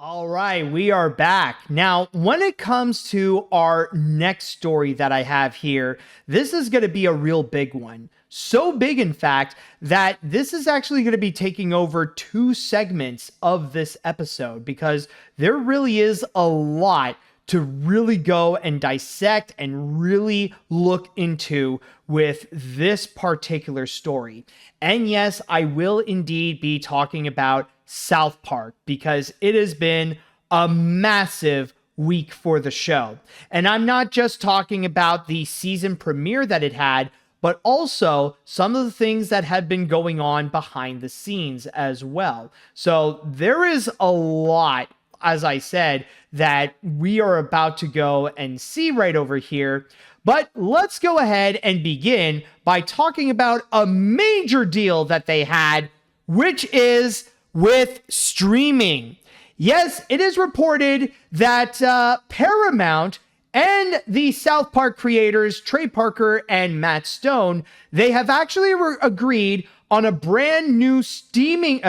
All right, we are back. Now, when it comes to our next story that I have here, this is going to be a real big one. So big, in fact, that this is actually going to be taking over two segments of this episode because there really is a lot to really go and dissect and really look into with this particular story. And yes, I will indeed be talking about South Park because it has been a massive week for the show. And I'm not just talking about the season premiere that it had, but also some of the things that have been going on behind the scenes as well. So there is a lot, as I said, that we are about to go and see right over here. But let's go ahead and begin by talking about a major deal that they had, which is with streaming. Yes, it is reported that Paramount and the South Park creators, Trey Parker and Matt Stone, they have actually agreed on a brand new streaming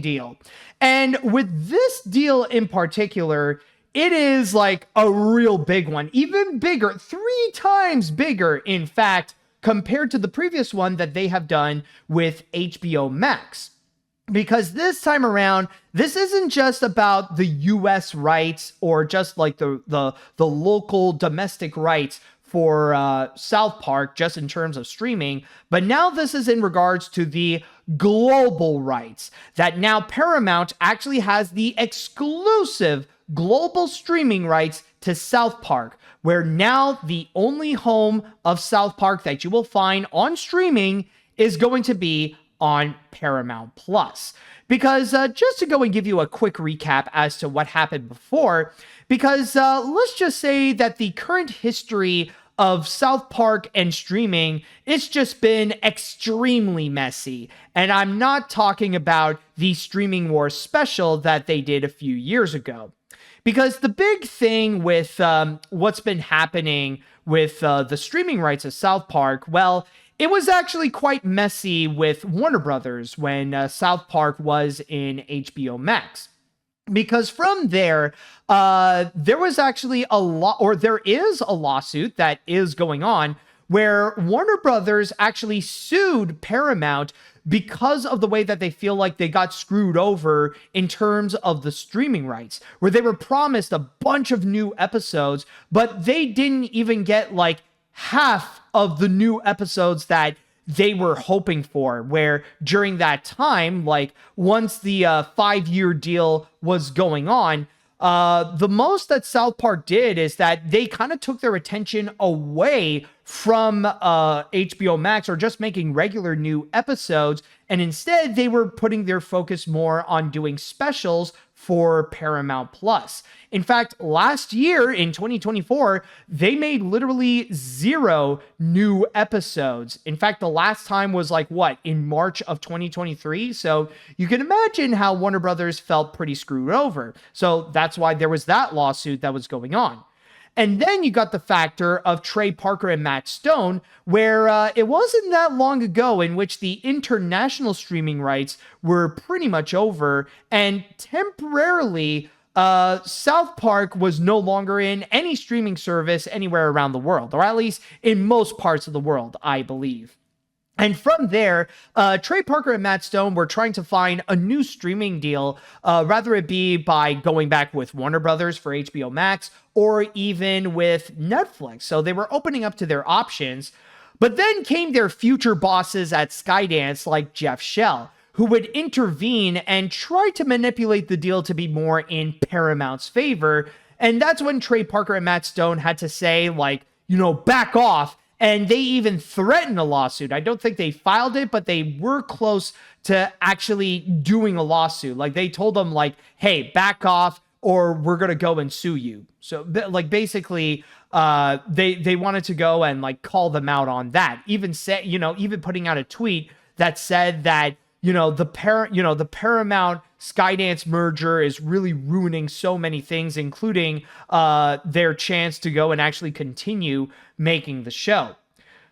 deal. And with this deal in particular, it is like a real big one, even bigger, 3 times bigger, in fact, compared to the previous one that they have done with HBO Max. Because this time around, this isn't just about the US rights or just like the local domestic rights for South Park, just in terms of streaming, but now this is in regards to the global rights, that now Paramount actually has the exclusive global streaming rights to South Park, where now the only home of South Park that you will find on streaming is going to be on Paramount Plus. Because just to go and give you a quick recap as to what happened before, because let's just say that the current history of South Park and streaming, it's just been extremely messy. And I'm not talking about the Streaming Wars special that they did a few years ago. Because the big thing with what's been happening with the streaming rights of South Park, well, it was actually quite messy with Warner Brothers when South Park was in HBO Max. Because from there, there was actually there is a lawsuit that is going on where Warner Brothers actually sued Paramount because of the way that they feel like they got screwed over in terms of the streaming rights, where they were promised a bunch of new episodes, but they didn't even get like half of the new episodes that they were hoping for, where during that time, like once the 5-year deal was going on, the most that South Park did is that they kind of took their attention away from HBO Max or just making regular new episodes. And instead, they were putting their focus more on doing specials for Paramount Plus. In fact, last year in 2024, they made literally 0 new episodes. In fact, the last time was like in March of 2023. So you can imagine how Warner Brothers felt pretty screwed over. So that's why there was that lawsuit that was going on. And then you got the factor of Trey Parker and Matt Stone, where it wasn't that long ago in which the international streaming rights were pretty much over, and temporarily, South Park was no longer in any streaming service anywhere around the world, or at least in most parts of the world, I believe. And from there, Trey Parker and Matt Stone were trying to find a new streaming deal, rather it be by going back with Warner Brothers for HBO Max or even with Netflix. So they were opening up to their options. But then came their future bosses at Skydance like Jeff Shell, who would intervene and try to manipulate the deal to be more in Paramount's favor. And that's when Trey Parker and Matt Stone had to say, back off. And they even threatened a lawsuit. I don't think they filed it, but they were close to actually doing a lawsuit. Like they told them hey, back off or we're going to go and sue you. So basically they wanted to go and call them out on that. Even even putting out a tweet that said that, the Paramount Skydance merger is really ruining so many things, including their chance to go and actually continue making the show.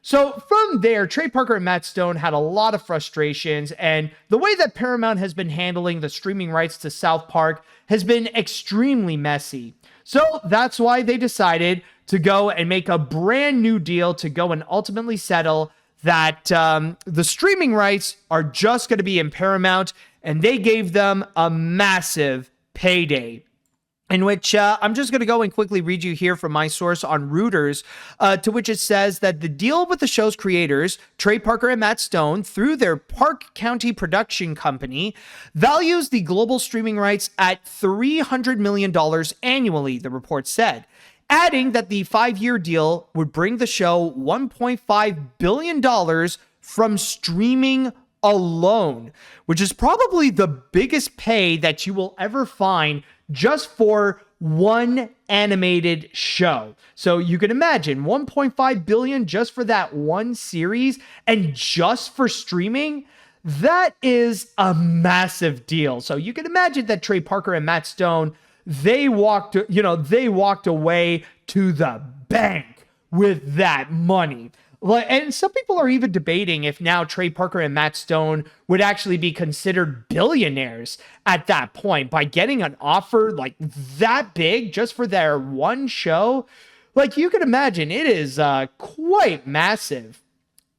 So from there, Trey Parker and Matt Stone had a lot of frustrations, and the way that Paramount has been handling the streaming rights to South Park has been extremely messy. So that's why they decided to go and make a brand new deal to go and ultimately settle that the streaming rights are just going to be in Paramount, and they gave them a massive payday. In which I'm just going to go and quickly read you here from my source on Reuters, to which it says that the deal with the show's creators, Trey Parker and Matt Stone, through their Park County production company, values the global streaming rights at $300 million annually, the report said, adding that the 5-year deal would bring the show $1.5 billion from streaming alone, which is probably the biggest pay that you will ever find just for one animated show. So you can imagine 1.5 billion just for that one series and just for streaming. That is a massive deal. So you can imagine that Trey Parker and Matt Stone, they walked away to the bank with that money. And some people are even debating if now Trey Parker and Matt Stone would actually be considered billionaires at that point by getting an offer like that big just for their one show. Like, you can imagine, it is quite massive.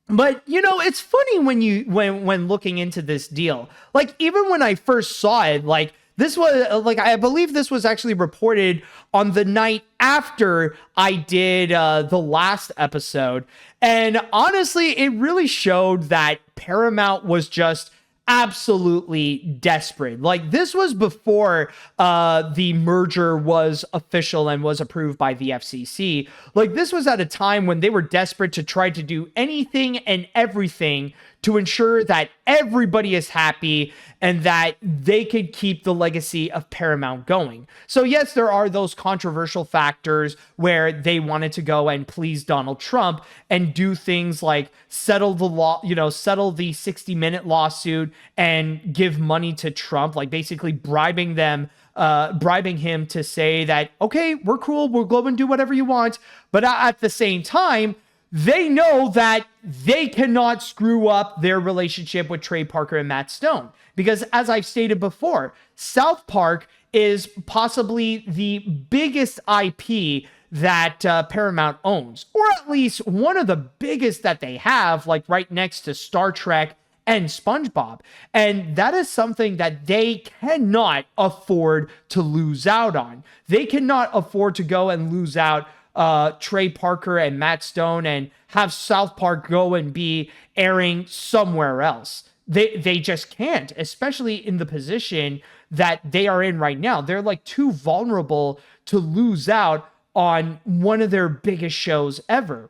But, it's funny when looking into this deal. Like, even when I first saw it, like, this was I believe this was actually reported on the night after I did the last episode. And honestly, it really showed that Paramount was just absolutely desperate. Like, this was before the merger was official and was approved by the FCC. Like, this was at a time when they were desperate to try to do anything and everything to ensure that everybody is happy and that they could keep the legacy of Paramount going. So yes, there are those controversial factors where they wanted to go and please Donald Trump and do things like settle the 60-minute lawsuit and give money to Trump, like basically bribing him to say that, okay, we're cool, we'll go and do whatever you want. But at the same time, they know that they cannot screw up their relationship with Trey Parker and Matt Stone. Because as I've stated before, South Park is possibly the biggest IP that Paramount owns, or at least one of the biggest that they have, like right next to Star Trek and SpongeBob. And that is something that they cannot afford to lose out on. They cannot afford to go and lose out Trey Parker and Matt Stone and have South Park go and be airing somewhere else. They just can't, especially in the position that they are in right now. They're like too vulnerable to lose out on one of their biggest shows ever.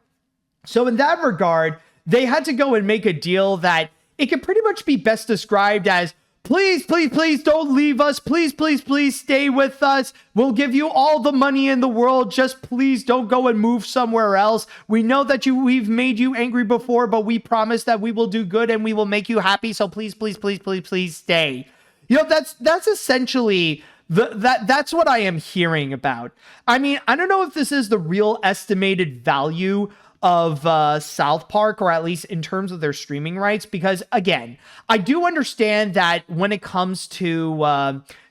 So in that regard, they had to go and make a deal that it can pretty much be best described as, please, please, please don't leave us. Please, please, please stay with us. We'll give you all the money in the world. Just please don't go and move somewhere else. We know that we've made you angry before, but we promise that we will do good and we will make you happy. So please, please, please, please, please stay. That's essentially that's what I am hearing about. I mean, I don't know if this is the real estimated value of South Park, or at least in terms of their streaming rights, because again, I do understand that when it comes to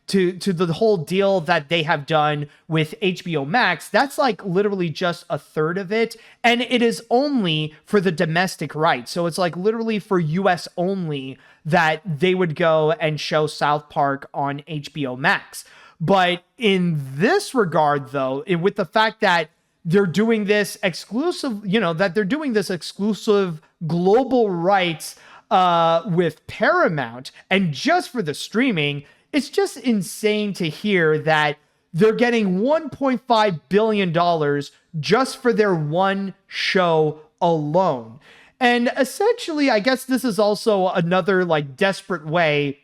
the whole deal that they have done with HBO Max, that's like literally just a third of it, and it is only for the domestic rights. So it's like literally for US only that they would go and show South Park on HBO Max. But in this regard, though, with the fact that they're doing this exclusive, exclusive global rights with Paramount, and just for the streaming, it's just insane to hear that they're getting $1.5 billion just for their one show alone. And essentially, I guess this is also another like desperate way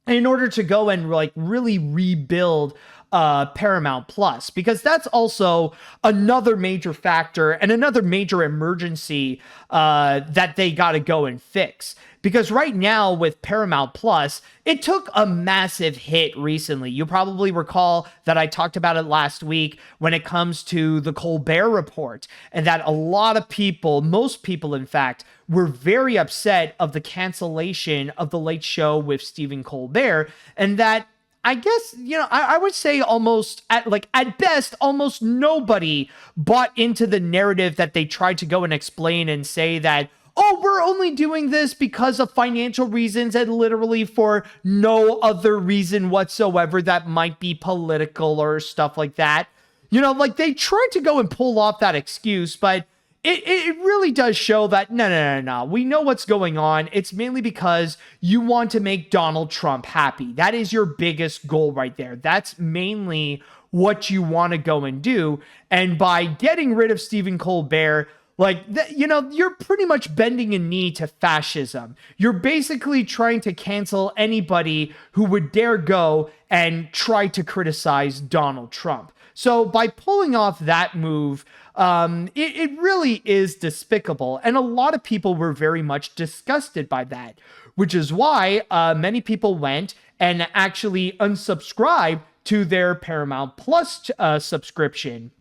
in order to go and like really rebuild Paramount Plus, because that's also another major factor and another major emergency that they got to go and fix. Because right now with Paramount Plus, it took a massive hit recently. You probably recall that I talked about it last week when it comes to the Colbert Report, and that a lot of people, most people in fact, were very upset of the cancellation of The Late Show with Stephen Colbert, and that I guess, I would say almost at best, almost nobody bought into the narrative that they tried to go and explain and say that, oh, we're only doing this because of financial reasons and literally for no other reason whatsoever that might be political or stuff like that. They tried to go and pull off that excuse, but it really does show that, no. We know what's going on. It's mainly because you want to make Donald Trump happy. That is your biggest goal right there. That's mainly what you want to go and do. And by getting rid of Stephen Colbert, you're pretty much bending a knee to fascism. You're basically trying to cancel anybody who would dare go and try to criticize Donald Trump. So by pulling off that move, it really is despicable. And a lot of people were very much disgusted by that, which is why many people went and actually unsubscribed to their Paramount Plus subscription.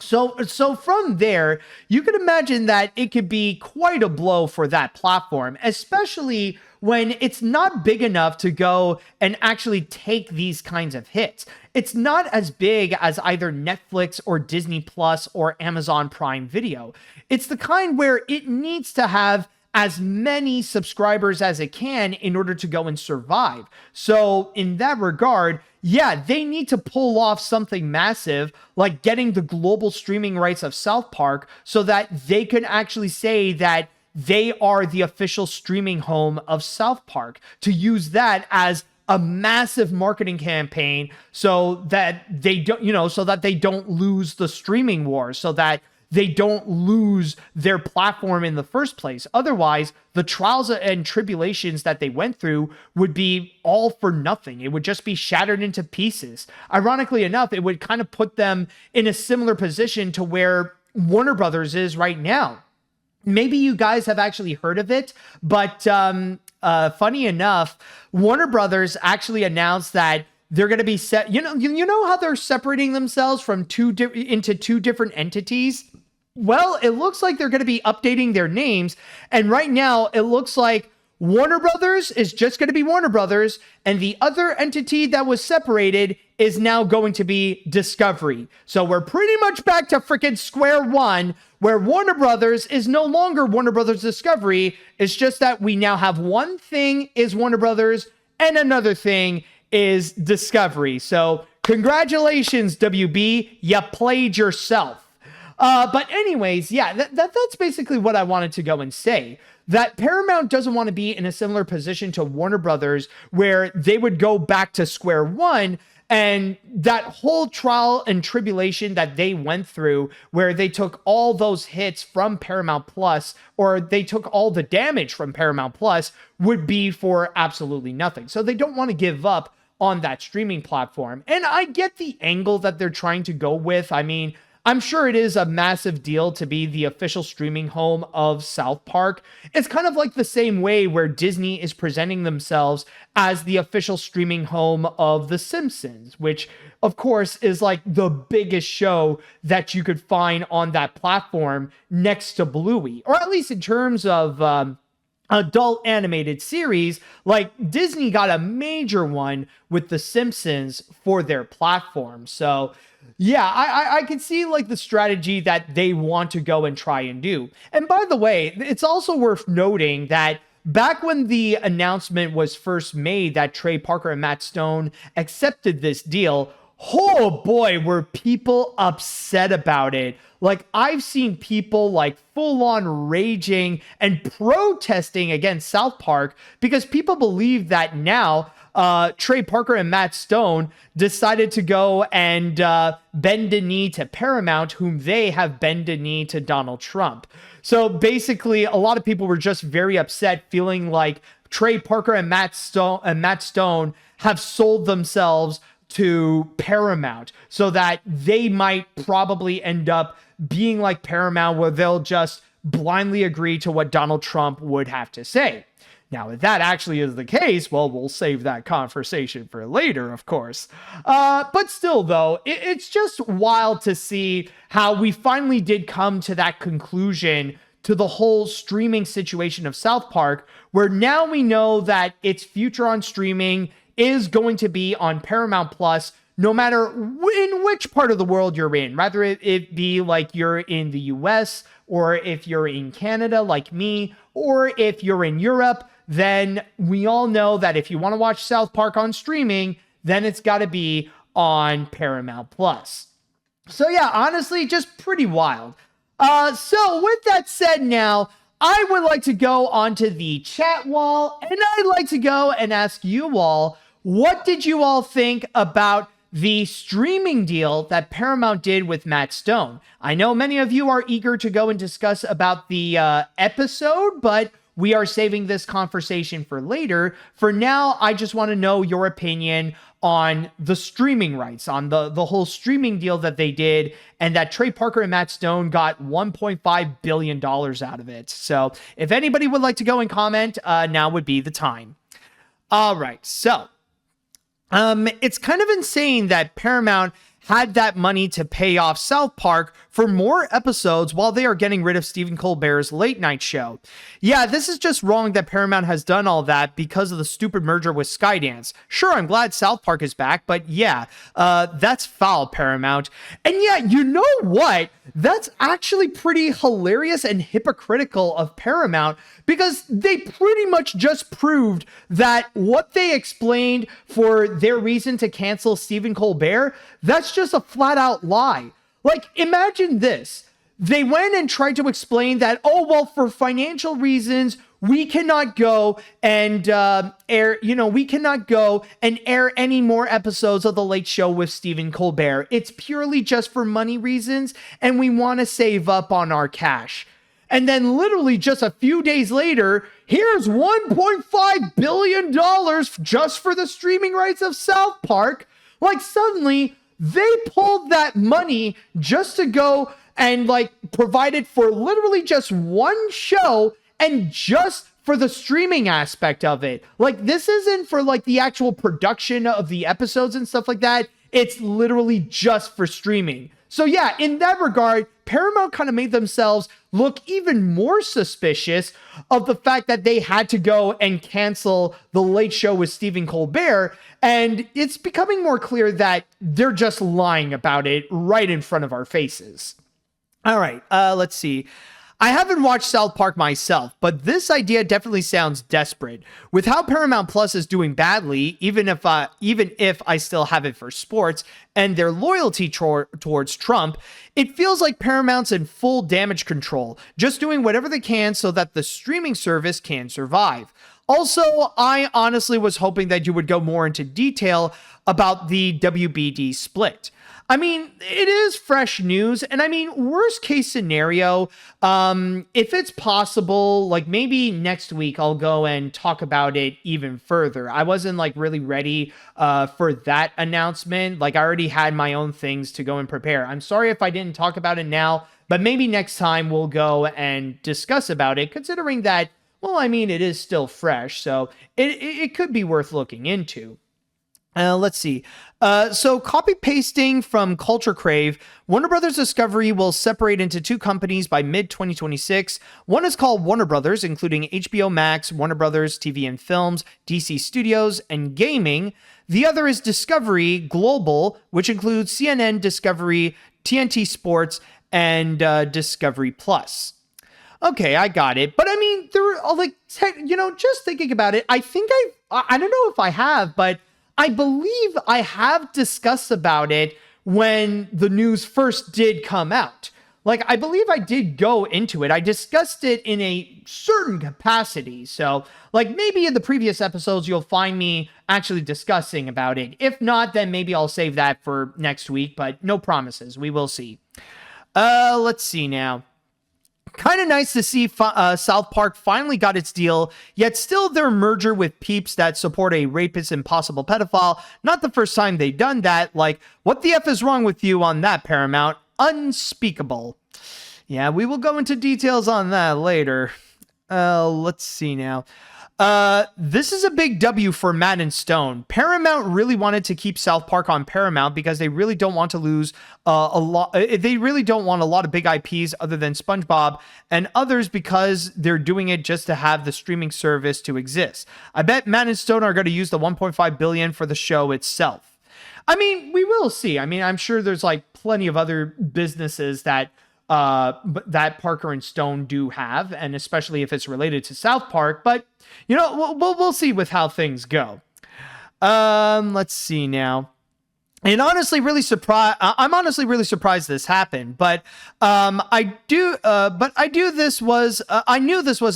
So from there, you can imagine that it could be quite a blow for that platform, especially when it's not big enough to go and actually take these kinds of hits. It's not as big as either Netflix or Disney Plus or Amazon Prime Video. It's the kind where it needs to have as many subscribers as it can in order to go and survive. So in that regard, yeah, they need to pull off something massive like getting the global streaming rights of South Park so that they can actually say that they are the official streaming home of South Park, to use that as a massive marketing campaign so that they don't lose the streaming war, so that they don't lose their platform in the first place. Otherwise, the trials and tribulations that they went through would be all for nothing. It would just be shattered into pieces. Ironically enough, it would kind of put them in a similar position to where Warner Brothers is right now. Maybe you guys have actually heard of it, but funny enough, Warner Brothers actually announced that they're going to be set. You know how they're separating themselves from into two different entities? Well, it looks like they're going to be updating their names. And right now, it looks like Warner Brothers is just going to be Warner Brothers, and the other entity that was separated is now going to be Discovery. So we're pretty much back to freaking square one, where Warner Brothers is no longer Warner Brothers Discovery. It's just that we now have one thing is Warner Brothers and another thing is Discovery. So congratulations, WB, you played yourself. But anyways, yeah, that's basically what I wanted to go and say. That Paramount doesn't want to be in a similar position to Warner Brothers, where they would go back to square one, and that whole trial and tribulation that they went through, where they took all those hits from Paramount Plus, or they took all the damage from Paramount Plus, would be for absolutely nothing. So they don't want to give up on that streaming platform. And I get the angle that they're trying to go with. I mean, I'm sure it is a massive deal to be the official streaming home of South Park. It's kind of like the same way where Disney is presenting themselves as the official streaming home of The Simpsons, which of course is like the biggest show that you could find on that platform next to Bluey, or at least in terms of adult animated series. Like, Disney got a major one with The Simpsons for their platform. So yeah, I can see like the strategy that they want to go and try and do. And by the way, it's also worth noting that back when the announcement was first made that Trey Parker and Matt Stone accepted this deal, oh boy, were people upset about it. Like, I've seen people like full on raging and protesting against South Park because people believe that now Trey Parker and Matt Stone decided to go and bend a knee to Paramount, whom they have bent a knee to Donald Trump. So basically, a lot of people were just very upset, feeling like Trey Parker and Matt Stone have sold themselves to Paramount so that they might probably end up being like Paramount, where they'll just blindly agree to what Donald Trump would have to say. Now, if that actually is the case, well, we'll save that conversation for later, of course. But still, though, it's just wild to see how we finally did come to that conclusion to the whole streaming situation of South Park, where now we know that its future on streaming is going to be on Paramount Plus, no matter in which part of the world you're in, rather it be like you're in the US, or if you're in Canada like me, or if you're in Europe. Then we all know that if you want to watch South Park on streaming, then it's got to be on Paramount Plus. So yeah, honestly, just pretty wild. So with that said now, I would like to go onto the chat wall, and I'd like to go and ask you all, what did you all think about the streaming deal that Paramount did with Matt Stone? I know many of you are eager to go and discuss about the episode, but we are saving this conversation for later. For now, I just want to know your opinion on the streaming rights, on the whole streaming deal that they did, and that Trey Parker and Matt Stone got $1.5 billion out of it. So if anybody would like to go and comment, now would be the time. All right, so it's kind of insane that Paramount had that money to pay off South Park for more episodes while they are getting rid of Stephen Colbert's late night show. Yeah, this is just wrong that Paramount has done all that because of the stupid merger with Skydance. Sure, I'm glad South Park is back, but yeah, that's foul, Paramount. And yeah, you know what? That's actually pretty hilarious and hypocritical of Paramount, because they pretty much just proved that what they explained for their reason to cancel Stephen Colbert, that's just a flat out lie. Like, imagine this. They went and tried to explain that, oh, well, for financial reasons, we cannot go and air any more episodes of The Late Show with Stephen Colbert. It's purely just for money reasons, and we want to save up on our cash. And then literally just a few days later, here's $1.5 billion just for the streaming rights of South Park. Like, suddenly they pulled that money just to go and like provide it for literally just one show and just for the streaming aspect of it. Like, this isn't for like the actual production of the episodes and stuff like that. It's literally just for streaming. So yeah, in that regard, Paramount kind of made themselves look even more suspicious of the fact that they had to go and cancel The Late Show with Stephen Colbert. And it's becoming more clear that they're just lying about it right in front of our faces. All right, let's see. I haven't watched South Park myself, but this idea definitely sounds desperate. With how Paramount Plus is doing badly, even if I still have it for sports, and their loyalty towards Trump, it feels like Paramount's in full damage control, just doing whatever they can so that the streaming service can survive. Also, I honestly was hoping that you would go more into detail about the WBD split. I mean, it is fresh news, and I mean, worst case scenario, if it's possible, like maybe next week I'll go and talk about it even further. I wasn't like really ready for that announcement. Like, I already had my own things to go and prepare. I'm sorry if I didn't talk about it now, but maybe next time we'll go and discuss about it, considering that, well, I mean, it is still fresh, so it could be worth looking into. Let's see. So copy pasting from Culture Crave, Warner Brothers Discovery will separate into two companies by mid-2026. One is called Warner Brothers, including HBO Max, Warner Brothers TV and Films, DC Studios, and Gaming. The other is Discovery Global, which includes CNN, Discovery, TNT Sports, and Discovery Plus. Okay, I got it. But I mean, there are like, just thinking about it, I think I don't know if I have, but I believe I have discussed about it when the news first did come out. Like, I believe I did go into it. I discussed it in a certain capacity. So, like, maybe in the previous episodes, you'll find me actually discussing about it. If not, then maybe I'll save that for next week, but no promises. We will see. Let's see now. Kind of nice to see South Park finally got its deal, yet still their merger with Peeps that support a rapist and possible pedophile. Not the first time they've done that. Like, what the F is wrong with you on that, Paramount? Unspeakable. Yeah, we will go into details on that later. Let's see now. This is a big W for Matt and Stone. Paramount really wanted to keep South Park on Paramount because they really don't want to lose a lot. They really don't want a lot of big IPs other than SpongeBob and others because they're doing it just to have the streaming service to exist. I bet Matt and Stone are going to use the 1.5 billion for the show itself. I mean, we will see. I mean, I'm sure there's like plenty of other businesses that Parker and Stone do have, and especially if it's related to South Park. But you know, we'll see with how things go. Let's see now. And honestly, really surprised. I'm honestly really surprised this happened, but I knew this was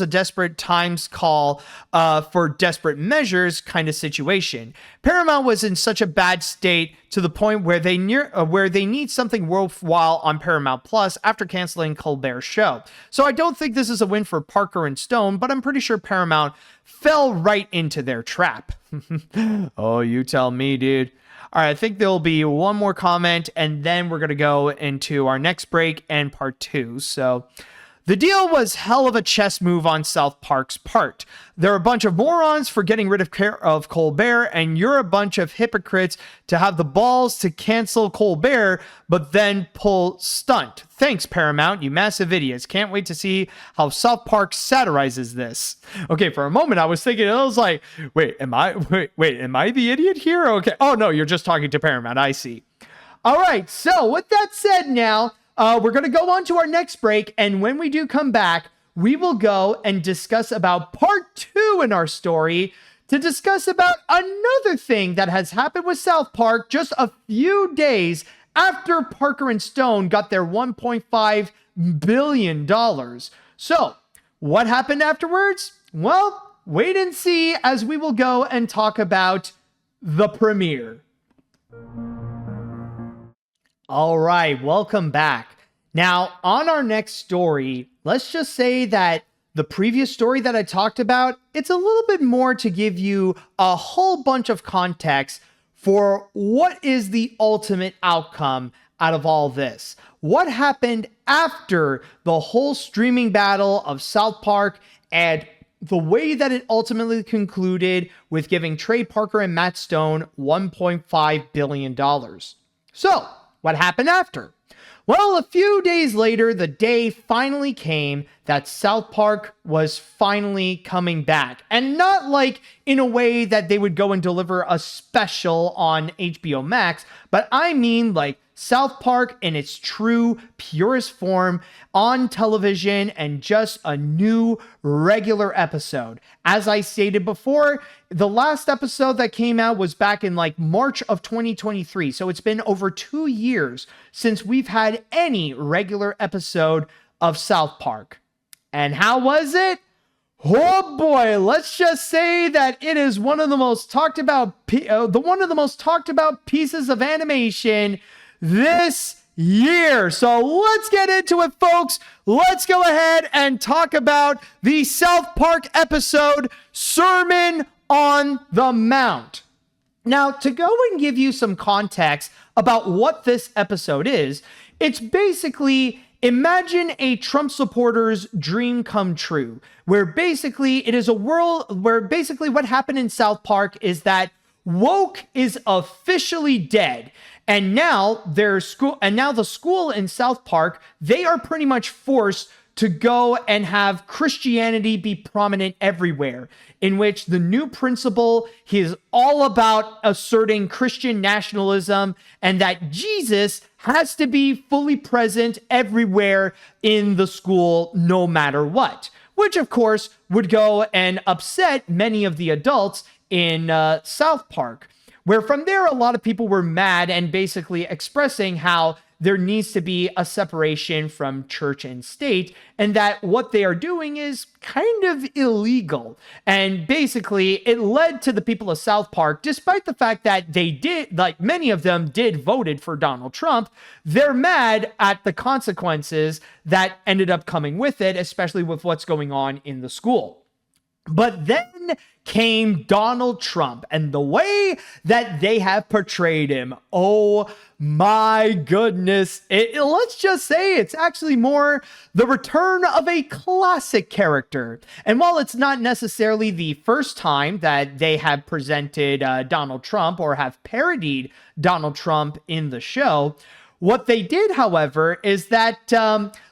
a desperate times call for desperate measures kind of situation. Paramount was in such a bad state to the point where they need something worthwhile on Paramount Plus after canceling Colbert's show. So I don't think this is a win for Parker and Stone, but I'm pretty sure Paramount fell right into their trap. Oh, you tell me, dude. All right, I think there'll be one more comment, and then we're going to go into our next break and part 2. So the deal was hell of a chess move on South Park's part. They're a bunch of morons for getting rid of Colbert, and you're a bunch of hypocrites to have the balls to cancel Colbert, but then pull stunt. Thanks, Paramount, you massive idiots. Can't wait to see how South Park satirizes this. Okay, for a moment, I was thinking, I was like, wait, am I the idiot here? Okay. Oh, no, you're just talking to Paramount. I see. All right, so with that said now, we're going to go on to our next break, and when we do come back, we will go and discuss about part 2 in our story to discuss about another thing that has happened with South Park just a few days after Parker and Stone got their $1.5 billion. So, what happened afterwards? Well, wait and see as we will go and talk about the premiere. All right, welcome back. Now, on our next story, let's just say that the previous story that I talked about, it's a little bit more to give you a whole bunch of context for what is the ultimate outcome out of all this. What happened after the whole streaming battle of South Park and the way that it ultimately concluded with giving Trey Parker and Matt Stone $1.5 billion. So, what happened after? Well, a few days later, the day finally came that South Park was finally coming back. And not like in a way that they would go and deliver a special on HBO Max, but I mean like South Park in its true, purest form on television and just a new regular episode. As I stated before, the last episode that came out was back in like March of 2023. So it's been over 2 years since we've had any regular episode of South Park. And how was it? Oh boy, let's just say that it is one of the most talked about pieces of animation this year. So let's get into it, folks. Let's go ahead and talk about the South Park episode, Sermon on the Mount. Now, to go and give you some context about what this episode is, it's basically, imagine a Trump supporter's dream come true, where basically it is a world where basically what happened in South Park is that woke is officially dead. And now the school in South Park, they are pretty much forced to go and have Christianity be prominent everywhere, in which the new principal, he is all about asserting Christian nationalism and that Jesus has to be fully present everywhere in the school, no matter what, which of course would go and upset many of the adults in South Park, where from there, a lot of people were mad and basically expressing how there needs to be a separation from church and state, and that what they are doing is kind of illegal. And basically, it led to the people of South Park, despite the fact that they did, like many of them did voted for Donald Trump, they're mad at the consequences that ended up coming with it, especially with what's going on in the school. But then came Donald Trump, and the way that they have portrayed him, oh my goodness. Let's just say it's actually more the return of a classic character. And while it's not necessarily the first time that they have presented Donald Trump or have parodied Donald Trump in the show, what they did, however, is that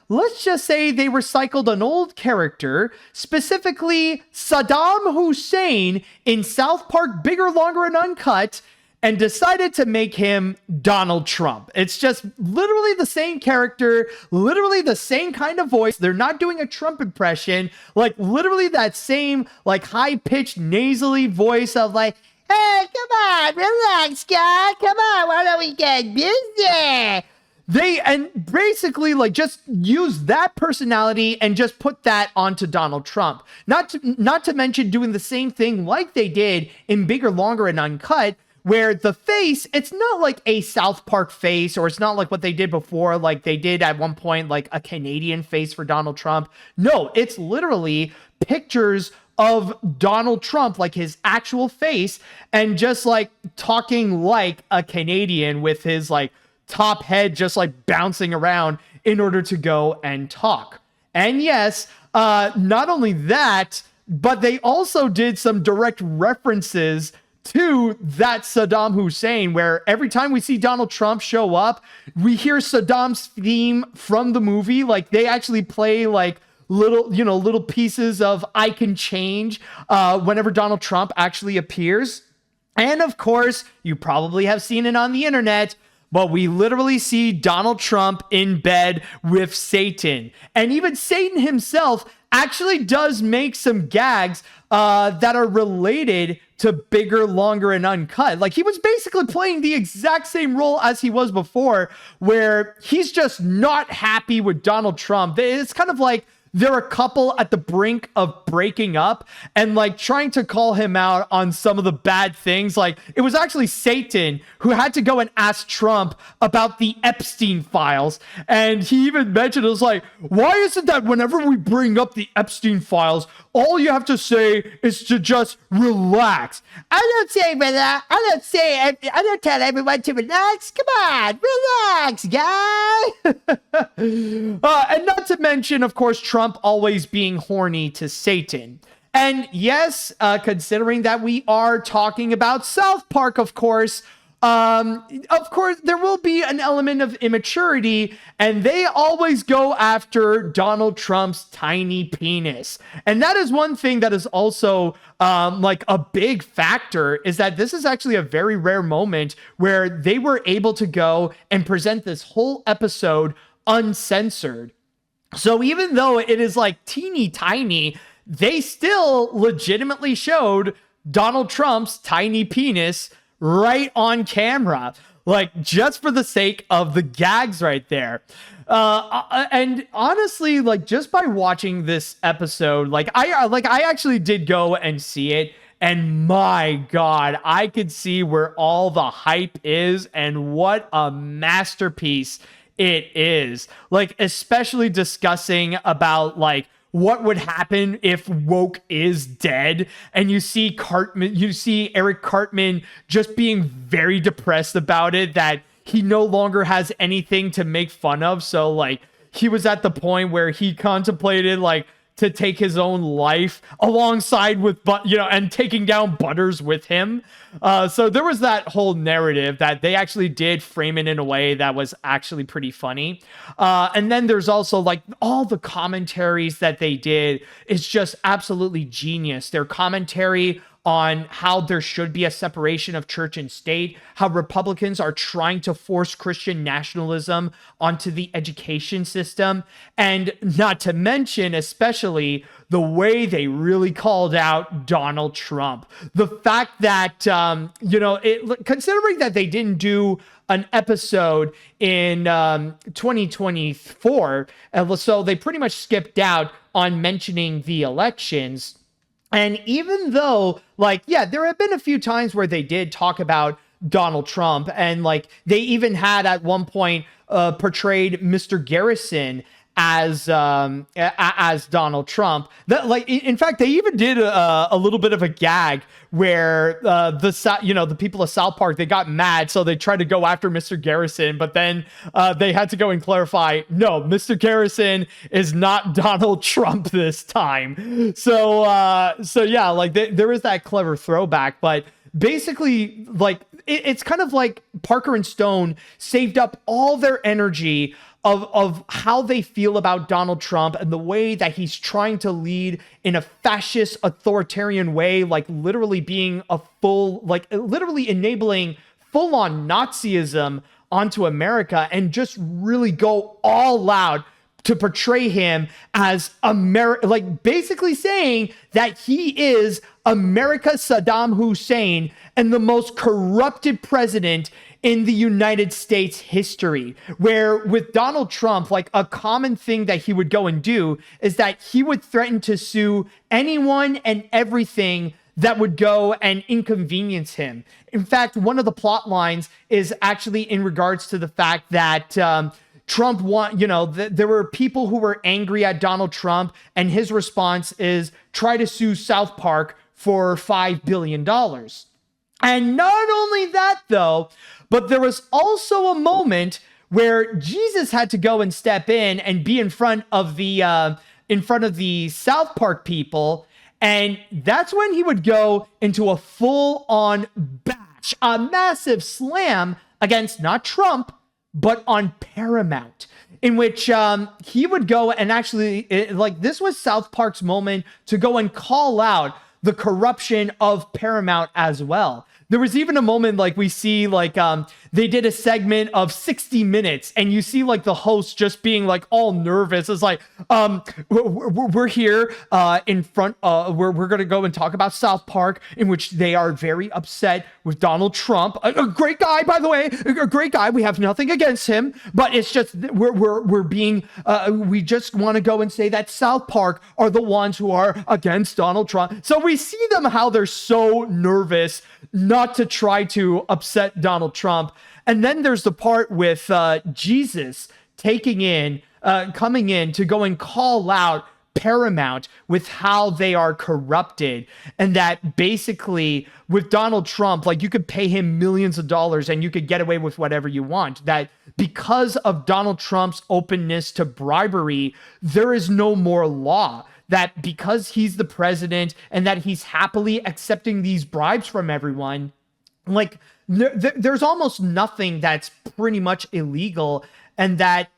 let's just say they recycled an old character, specifically Saddam Hussein in South Park Bigger, Longer, and Uncut, and decided to make him Donald Trump. It's just literally the same character, literally the same kind of voice. They're not doing a Trump impression, like literally that same like high-pitched nasally voice of like, hey, come on, relax, guy. Come on, why don't we get busy? They and basically like just use that personality and just put that onto Donald Trump. Not to mention doing the same thing like they did in Bigger, Longer, and Uncut, where the face, it's not like a South Park face, or it's not like what they did before, like they did at one point, like a Canadian face for Donald Trump. No, it's literally pictures of Donald Trump, like his actual face, and just like talking like a Canadian with his like top head just like bouncing around in order to go and talk. And yes, not only that, but they also did some direct references to that Saddam Hussein, where every time we see Donald Trump show up, we hear Saddam's theme from the movie. Like they actually play like little pieces of I Can Change whenever Donald Trump actually appears. And of course, you probably have seen it on the internet, but we literally see Donald Trump in bed with Satan. And even Satan himself actually does make some gags that are related to Bigger, Longer, and Uncut. Like he was basically playing the exact same role as he was before, where he's just not happy with Donald Trump. It's kind of like they're a couple at the brink of breaking up and like trying to call him out on some of the bad things. Like it was actually Satan who had to go and ask Trump about the Epstein files. And he even mentioned, it was like, why is it that whenever we bring up the Epstein files, all you have to say is to just relax? I don't say relax. I don't tell everyone to relax. Come on, relax, guy. And not to mention, of course, Trump always being horny to Satan. And yes, considering that we are talking about South Park, of course, there will be an element of immaturity, and they always go after Donald Trump's tiny penis. And that is one thing that is also like a big factor, is that this is actually a very rare moment where they were able to go and present this whole episode uncensored. So even though it is like teeny tiny, they still legitimately showed Donald Trump's tiny penis right on camera, like just for the sake of the gags right there. And honestly, like just by watching this episode, like I actually did go and see it, and my God, I could see where all the hype is and what a masterpiece it is. Like, especially discussing about like what would happen if woke is dead, and you see Eric Cartman just being very depressed about it, that he no longer has anything to make fun of. So like he was at the point where he contemplated like to take his own life alongside with, and taking down Butters with him. So there was that whole narrative that they actually did frame it in a way that was actually pretty funny. And then there's also like all the commentaries that they did is just absolutely genius. Their commentary on how there should be a separation of church and state, how Republicans are trying to force Christian nationalism onto the education system, and not to mention, especially, the way they really called out Donald Trump. The fact that, considering that they didn't do an episode in 2024, so they pretty much skipped out on mentioning the elections. And even though, there have been a few times where they did talk about Donald Trump, and they even had at one point portrayed Mr. Garrison as Donald Trump. That, like, in fact, they even did a little bit of a gag where the people of South Park, they got mad, so they tried to go after Mr. Garrison, but then they had to go and clarify, no, Mr. Garrison is not Donald Trump this time. So yeah, like there is that clever throwback, but basically, like, it's kind of like Parker and Stone saved up all their energy of how they feel about Donald Trump and the way that he's trying to lead in a fascist authoritarian way, like literally being literally enabling full-on Nazism onto America, and just really go all out to portray him as like basically saying that he is America's Saddam Hussein and the most corrupted president in the United States history. Where with Donald Trump, like, a common thing that he would go and do is that he would threaten to sue anyone and everything that would go and inconvenience him. In fact, one of the plot lines is actually in regards to the fact that Trump there were people who were angry at Donald Trump, and his response is try to sue South Park for $5 billion. And not only that, though, but there was also a moment where Jesus had to go and step in and be in front of the South Park people. And that's when he would go into a full-on bash, a massive slam against not Trump, but on Paramount, in which he would go and actually, this was South Park's moment to go and call out the corruption of Paramount as well. There was even a moment, like, we see, like, they did a segment of 60 minutes, and you see, like, the host just being, like, all nervous. It's like, we're here in front, we're going to go and talk about South Park, in which they are very upset with Donald Trump. A great guy, by the way, a great guy. We have nothing against him, but it's just, we're being, we just want to go and say that South Park are the ones who are against Donald Trump. So we see them, how they're so nervous not to try to upset Donald Trump. And then there's the part with Jesus coming in to go and call out Paramount with how they are corrupted, and that basically with Donald Trump, like, you could pay him millions of dollars and you could get away with whatever you want. That because of Donald Trump's openness to bribery, there is no more law. That because he's the president and that he's happily accepting these bribes from everyone, like, there's almost nothing that's pretty much illegal, and that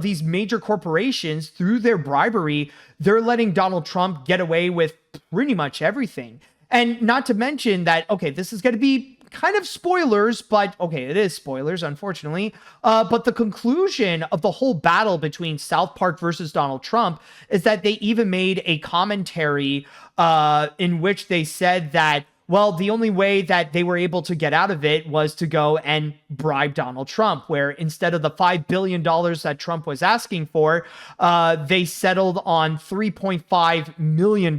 these major corporations, through their bribery, they're letting Donald Trump get away with pretty much everything. And not to mention that, okay, this is going to be kind of spoilers, but okay, it is spoilers, unfortunately. But the conclusion of the whole battle between South Park versus Donald Trump is that they even made a commentary in which they said that, well, the only way that they were able to get out of it was to go and bribe Donald Trump, where instead of the $5 billion that Trump was asking for, they settled on $3.5 million.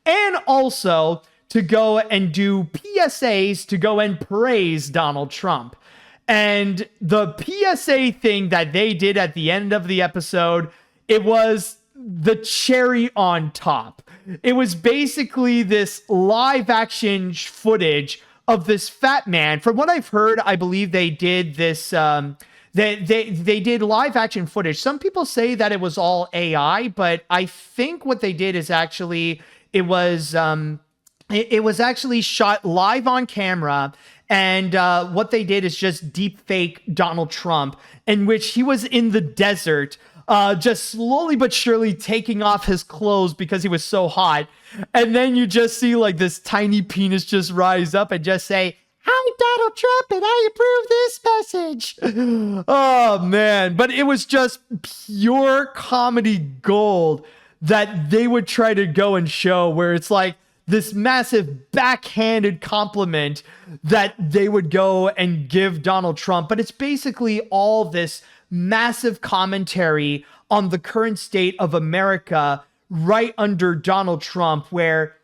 And also to go and do PSAs to go and praise Donald Trump. And the PSA thing that they did at the end of the episode, it was the cherry on top. It was basically this live action footage of this fat man. From what I've heard, I believe they did this, they did live action footage. Some people say that it was all AI, but I think what they did is actually, it was actually shot live on camera. And what they did is just deep fake Donald Trump, in which he was in the desert, just slowly but surely taking off his clothes because he was so hot. And then you just see like this tiny penis just rise up and just say, "Hi, Donald Trump, and I approve this message." Oh, man. But it was just pure comedy gold that they would try to go and show, where it's like this massive backhanded compliment that they would go and give Donald Trump. But it's basically all this massive commentary on the current state of America right under Donald Trump, where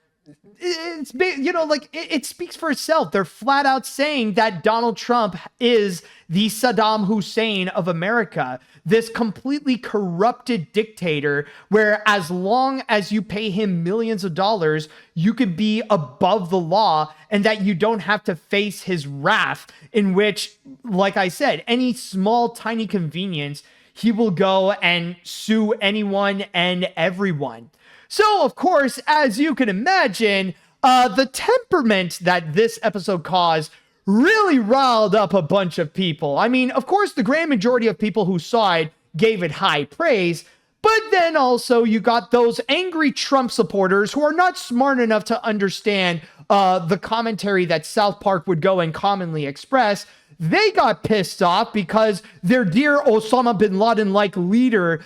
it's like it speaks for itself. They're flat out saying that Donald Trump is the Saddam Hussein of America, this completely corrupted dictator where as long as you pay him millions of dollars, you could be above the law and that you don't have to face his wrath, in which, like I said, any small, tiny convenience, he will go and sue anyone and everyone. So, of course, as you can imagine, the temperament that this episode caused really riled up a bunch of people. I mean, of course, the grand majority of people who saw it gave it high praise, but then also you got those angry Trump supporters who are not smart enough to understand the commentary that South Park would go and commonly express. They got pissed off because their dear Osama bin Laden-like leader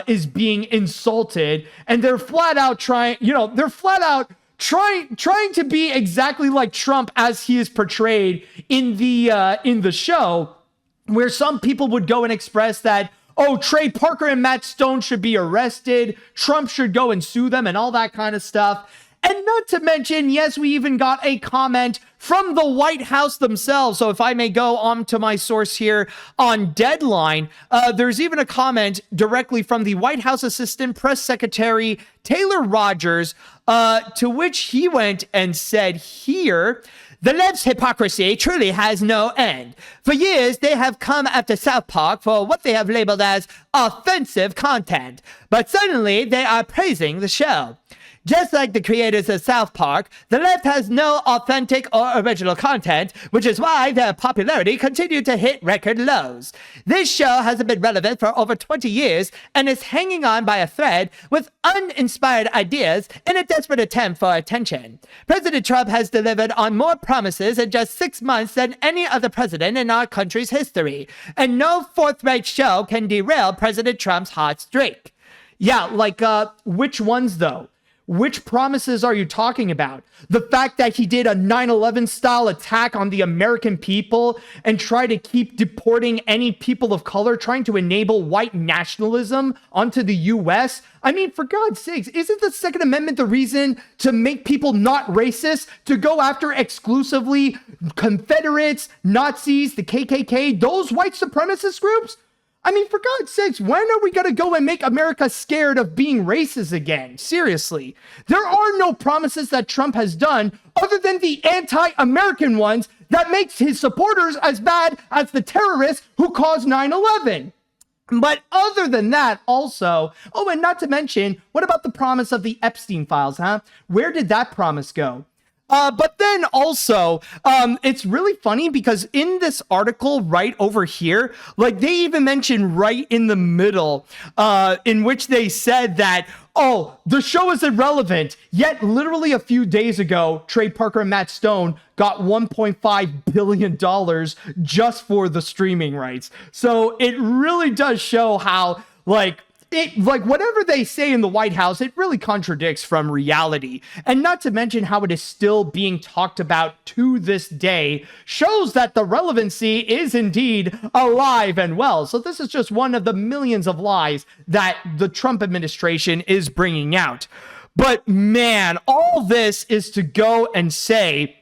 is being insulted, and they're flat out trying to be exactly like Trump as he is portrayed in the show, where some people would go and express that, oh, Trey Parker and Matt Stone should be arrested, Trump should go and sue them and all that kind of stuff. And not to mention, yes, we even got a comment from the White House themselves. So if I may go on to my source here on Deadline, there's even a comment directly from the White House Assistant Press Secretary Taylor Rogers, to which he went and said here, "The left's hypocrisy truly has no end. For years, they have come after South Park for what they have labeled as offensive content, but suddenly they are praising the show. Just like the creators of South Park, the left has no authentic or original content, which is why their popularity continued to hit record lows. This show hasn't been relevant for over 20 years and is hanging on by a thread with uninspired ideas in a desperate attempt for attention. President Trump has delivered on more promises in just 6 months than any other president in our country's history, and no fourth-rate show can derail President Trump's hot streak." Yeah, like, which ones, though? Which promises are you talking about? The fact that he did a 9/11 style attack on the American people and try to keep deporting any people of color, trying to enable white nationalism onto the US? I mean, for God's sakes, isn't the Second Amendment the reason to make people not racist, to go after exclusively Confederates, Nazis, the KKK, those white supremacist groups? I mean, for God's sakes, when are we going to go and make America scared of being racist again? Seriously. There are no promises that Trump has done other than the anti-American ones that makes his supporters as bad as the terrorists who caused 9/11. But other than that, also, oh, and not to mention, what about the promise of the Epstein files, huh? Where did that promise go? But then also, it's really funny because in this article right over here, like they even mentioned right in the middle, in which they said that, oh, the show is irrelevant. Yet literally a few days ago, Trey Parker and Matt Stone got $1.5 billion just for the streaming rights. So it really does show how, like whatever they say in the White House, it really contradicts from reality. And not to mention how it is still being talked about to this day shows that the relevancy is indeed alive and well. So this is just one of the millions of lies that the Trump administration is bringing out. But man, all this is to go and say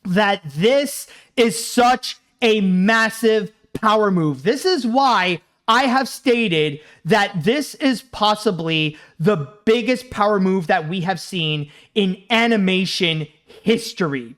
that this is such a massive power move. This is why I have stated that this is possibly the biggest power move that we have seen in animation history.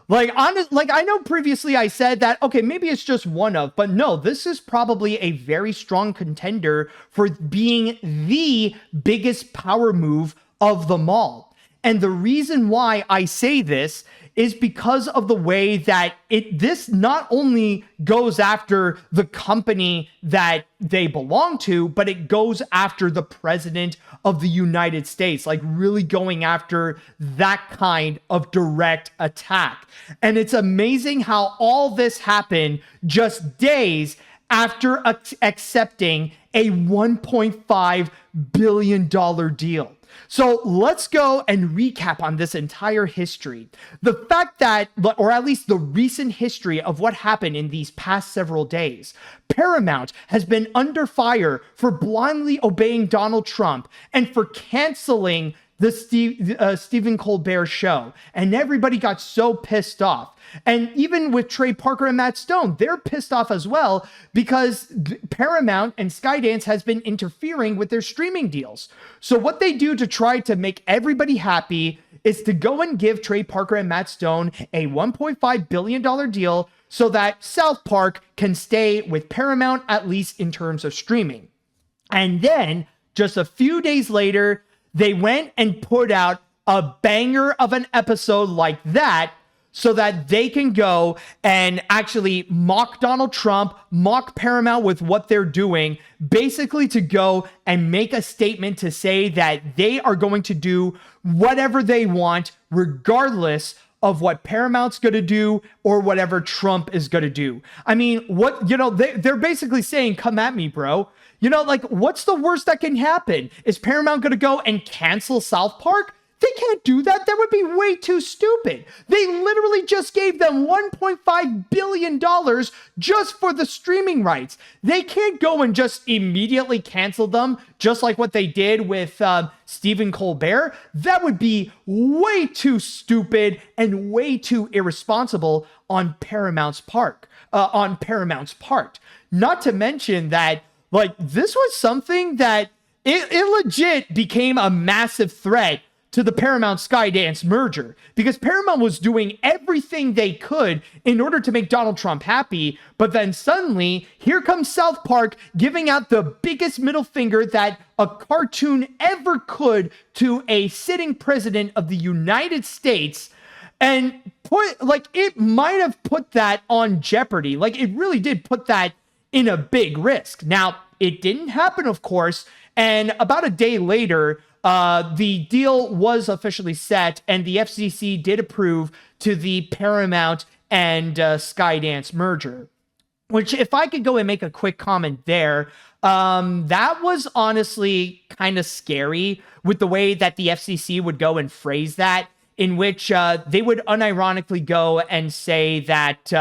Like, I know previously I said that, okay, maybe it's just one of, but no, this is probably a very strong contender for being the biggest power move of them all. And the reason why I say this is because of the way that this not only goes after the company that they belong to, but it goes after the president of the United States, like really going after that kind of direct attack. And it's amazing how all this happened just days after accepting a $1.5 billion deal. So let's go and recap on this entire history. The fact that, or at least the recent history of what happened in these past several days. Paramount has been under fire for blindly obeying Donald Trump and for canceling the Stephen Colbert show, and everybody got so pissed off. And even with Trey Parker and Matt Stone, they're pissed off as well because Paramount and Skydance has been interfering with their streaming deals. So what they do to try to make everybody happy is to go and give Trey Parker and Matt Stone a $1.5 billion deal so that South Park can stay with Paramount, at least in terms of streaming. And then just a few days later, they went and put out a banger of an episode like that so that they can go and actually mock Donald Trump, mock Paramount with what they're doing, basically to go and make a statement to say that they are going to do whatever they want, regardless of what Paramount's going to do or whatever Trump is going to do. I mean, they're basically saying, come at me, bro. What's the worst that can happen? Is Paramount going to go and cancel South Park? They can't do that. That would be way too stupid. They literally just gave them $1.5 billion just for the streaming rights. They can't go and just immediately cancel them, just like what they did with Stephen Colbert. That would be way too stupid and way too irresponsible on Paramount's part. Not to mention that, this was something that it legit became a massive threat to the Paramount Skydance merger, because Paramount was doing everything they could in order to make Donald Trump happy. But then suddenly, here comes South Park giving out the biggest middle finger that a cartoon ever could to a sitting president of the United States. And it might have put that on jeopardy. It really did put that in a big risk. Now, it didn't happen, of course. And about a day later, the deal was officially set, and the FCC did approve to the Paramount and Skydance merger. Which, if I could go and make a quick comment there, that was honestly kind of scary with the way that the FCC would go and phrase that, in which they would unironically go and say that,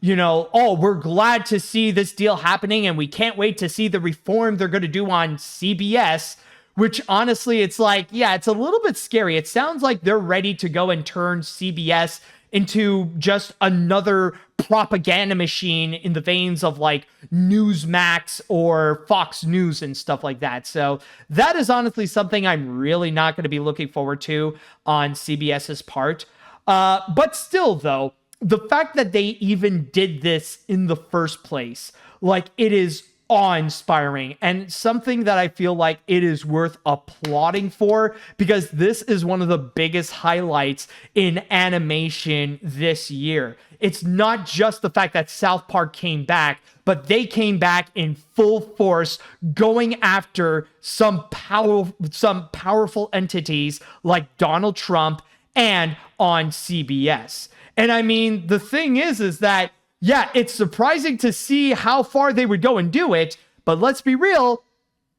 we're glad to see this deal happening, and we can't wait to see the reform they're going to do on CBS. Which honestly, it's it's a little bit scary. It sounds like they're ready to go and turn CBS into just another propaganda machine in the veins of Newsmax or Fox News and stuff like that. So that is honestly something I'm really not going to be looking forward to on CBS's part. But still, though, the fact that they even did this in the first place, it is awe-inspiring and something that I feel like it is worth applauding for, because this is one of the biggest highlights in animation this year. It's not just the fact that South Park came back, but they came back in full force, going after some powerful entities like Donald Trump and on CBS. And I mean, the thing is that yeah, it's surprising to see how far they would go and do it, but let's be real,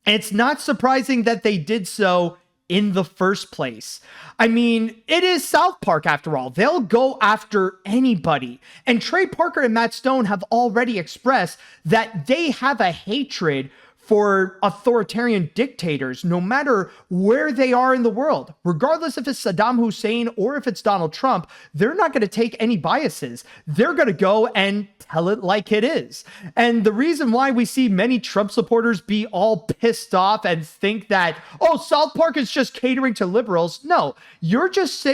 it's not surprising that they did so in the first place. I mean, it is South Park after all. They'll go after anybody. And Trey Parker and Matt Stone have already expressed that they have a hatred for authoritarian dictators, no matter where they are in the world. Regardless if it's Saddam Hussein or if it's Donald Trump, they're not going to take any biases. They're going to go and tell it like it is. And the reason why we see many Trump supporters be all pissed off and think that, oh, South Park is just catering to liberals. No, you're just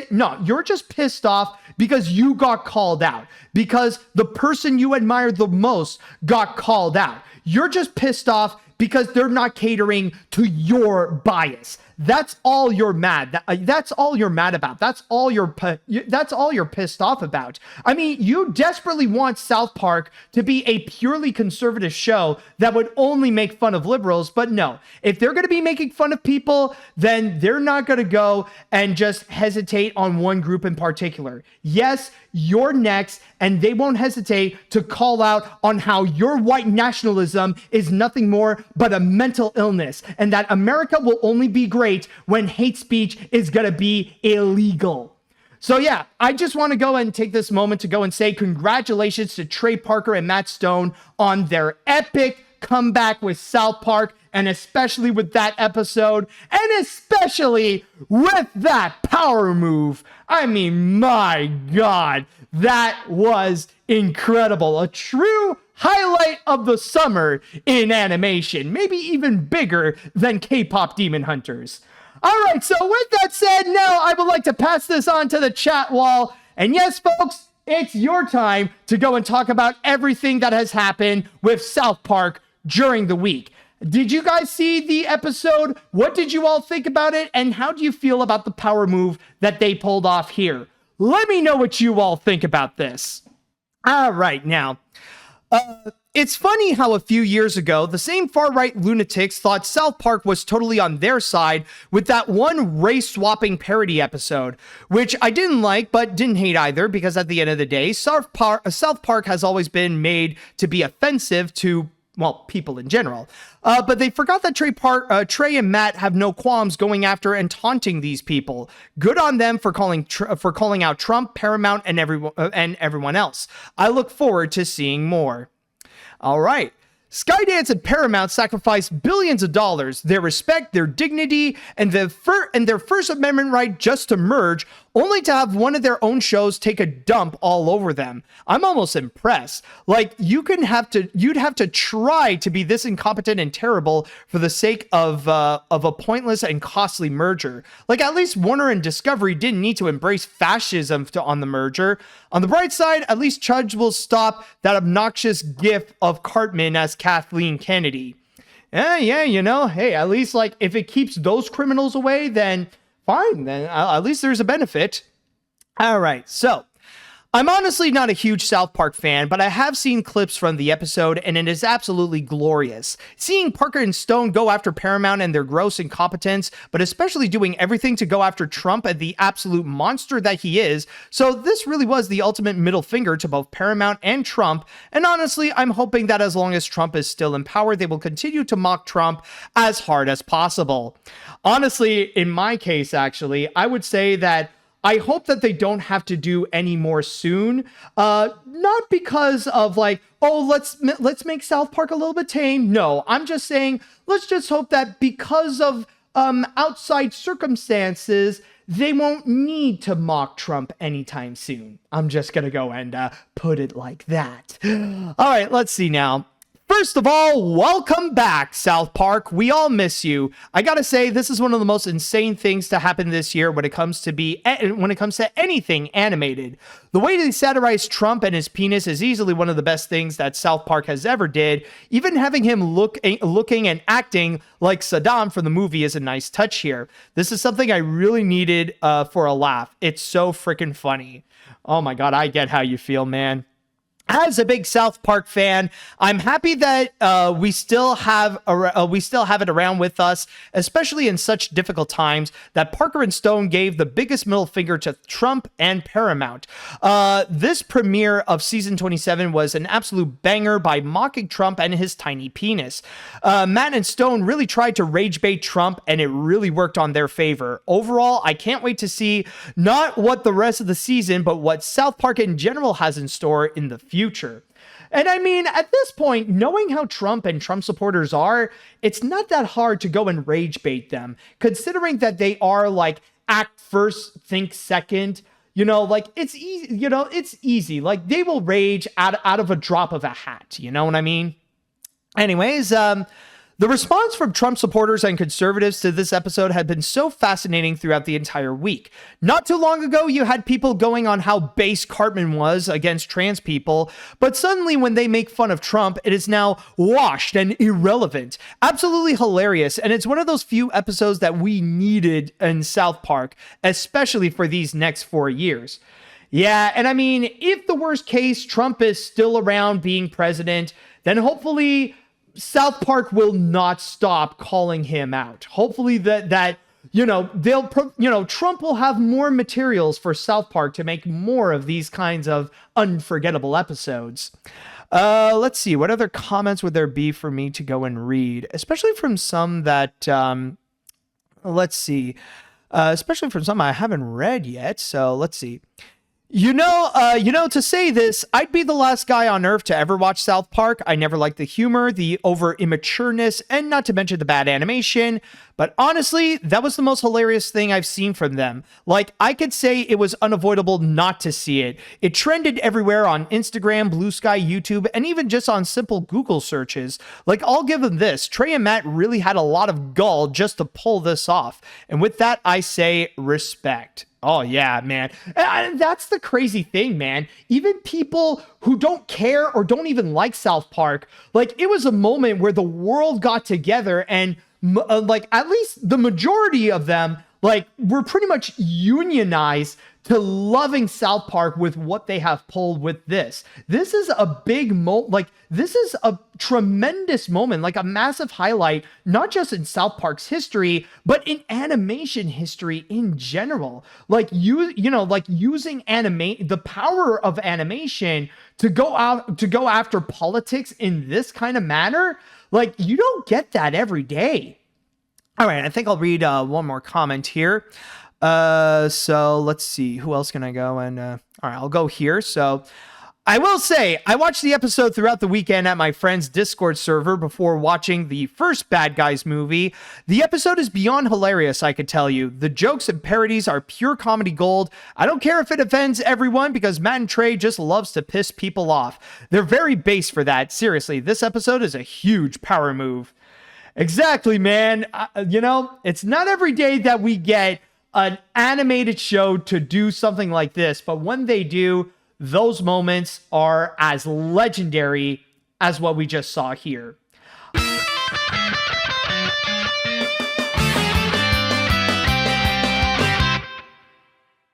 pissed off because you got called out, because the person you admire the most got called out. You're just pissed off because they're not catering to your bias. That's all you're mad. That's all you're mad about. That's all you're pissed off about. I mean, you desperately want South Park to be a purely conservative show that would only make fun of liberals, but no. If they're going to be making fun of people, then they're not going to go and just hesitate on one group in particular. Yes, you're next, and they won't hesitate to call out on how your white nationalism is nothing more but a mental illness, and that America will only be great when hate speech is going to be illegal. So yeah, I just want to go and take this moment to go and say congratulations to Trey Parker and Matt Stone on their epic come back with South Park, and especially with that episode, and especially with that power move. I mean, my God, that was incredible. A true highlight of the summer in animation, maybe even bigger than K-pop Demon Hunters. All right, so with that said, now I would like to pass this on to the chat wall. And yes, folks, it's your time to go and talk about everything that has happened with South Park during the week. Did you guys see the episode? What did you all think about it? And how do you feel about the power move that they pulled off here? Let me know what you all think about this. All right, now, it's funny how a few years ago, the same far-right lunatics thought South Park was totally on their side with that one race-swapping parody episode, which I didn't like, but didn't hate either, because at the end of the day, South Park has always been made to be offensive to, well, people in general. But they forgot that Trey and Matt have no qualms going after and taunting these people. Good on them for calling out Trump, Paramount, and everyone else. I look forward to seeing more. All right. Skydance and Paramount sacrificed billions of dollars, their respect, their dignity, and their First Amendment right just to merge, only to have one of their own shows take a dump all over them. I'm almost impressed. Like, you'd have to try to be this incompetent and terrible for the sake of a pointless and costly merger. Like, at least Warner and Discovery didn't need to embrace fascism on the merger. On the bright side, at least Chudge will stop that obnoxious gif of Cartman as Kathleen Kennedy. Yeah, you know, hey, at least, like, if it keeps those criminals away, then fine, then at least there's a benefit. All right, so I'm honestly not a huge South Park fan, but I have seen clips from the episode, and it is absolutely glorious. Seeing Parker and Stone go after Paramount and their gross incompetence, but especially doing everything to go after Trump and the absolute monster that he is. So this really was the ultimate middle finger to both Paramount and Trump, and honestly, I'm hoping that as long as Trump is still in power, they will continue to mock Trump as hard as possible. Honestly, in my case, actually, I would say that I hope that they don't have to do any more soon. Not because of like, oh, let's make South Park a little bit tame. No, I'm just saying, let's just hope that because of outside circumstances, they won't need to mock Trump anytime soon. I'm just gonna go and put it like that. All right, let's see now. First of all, welcome back, South Park. We all miss you. I gotta say, this is one of the most insane things to happen this year when it comes to anything animated. The way they satirize Trump and his penis is easily one of the best things that South Park has ever did. Even having him looking and acting like Saddam from the movie is a nice touch here. This is something I really needed for a laugh. It's so freaking funny. Oh my God, I get how you feel, man. As a big South Park fan, I'm happy that we still have it around with us, especially in such difficult times, that Parker and Stone gave the biggest middle finger to Trump and Paramount. This premiere of season 27 was an absolute banger by mocking Trump and his tiny penis. Matt and Stone really tried to rage bait Trump, and it really worked on their favor. Overall, I can't wait to see not what the rest of the season, but what South Park in general has in store in the future. And I mean, at this point, knowing how Trump and Trump supporters are, it's not that hard to go and rage bait them, considering that they are like act first, think second. You know, like it's easy, it's easy. Like they will rage out of a drop of a hat. You know what I mean? Anyways, the response from Trump supporters and conservatives to this episode had been so fascinating throughout the entire week. Not too long ago, you had people going on how base Cartman was against trans people, but suddenly when they make fun of Trump, it is now washed and irrelevant. Absolutely hilarious, and it's one of those few episodes that we needed in South Park, especially for these next 4 years. Yeah, and I mean, if the worst case, Trump is still around being president, then hopefully South Park will not stop calling him out. Hopefully that Trump will have more materials for South Park to make more of these kinds of unforgettable episodes. Let's see, what other comments would there be for me to go and read, especially from some that especially from some I haven't read yet. So let's see. To say this, I'd be the last guy on earth to ever watch South Park. I never liked the humor, the over immatureness, and not to mention the bad animation. But honestly, that was the most hilarious thing I've seen from them. Like, I could say it was unavoidable not to see it. It trended everywhere on Instagram, Blue Sky, YouTube, and even just on simple Google searches. Like, I'll give them this. Trey and Matt really had a lot of gall just to pull this off. And with that, I say respect. Oh, yeah, man. And that's the crazy thing, man. Even people who don't care or don't even like South Park, like, it was a moment where the world got together and, like, at least the majority of them, like, were pretty much unionized to loving South Park with what they have pulled with this. This is a big this is a tremendous moment, like a massive highlight, not just in South Park's history, but in animation history in general. Like like using the power of animation to go after politics in this kind of manner. Like, you don't get that every day. All right, I think I'll read one more comment here. So let's see, who else can I go? And all right, I'll go here. So I will say, I watched the episode throughout the weekend at my friend's Discord server before watching the first Bad Guys movie. The episode is beyond hilarious, I could tell you. The jokes and parodies are pure comedy gold. I don't care if it offends everyone because Matt and Trey just loves to piss people off. They're very base for that. Seriously, this episode is a huge power move. Exactly, man. It's not every day that we get an animated show to do something like this, but when they do, those moments are as legendary as what we just saw here.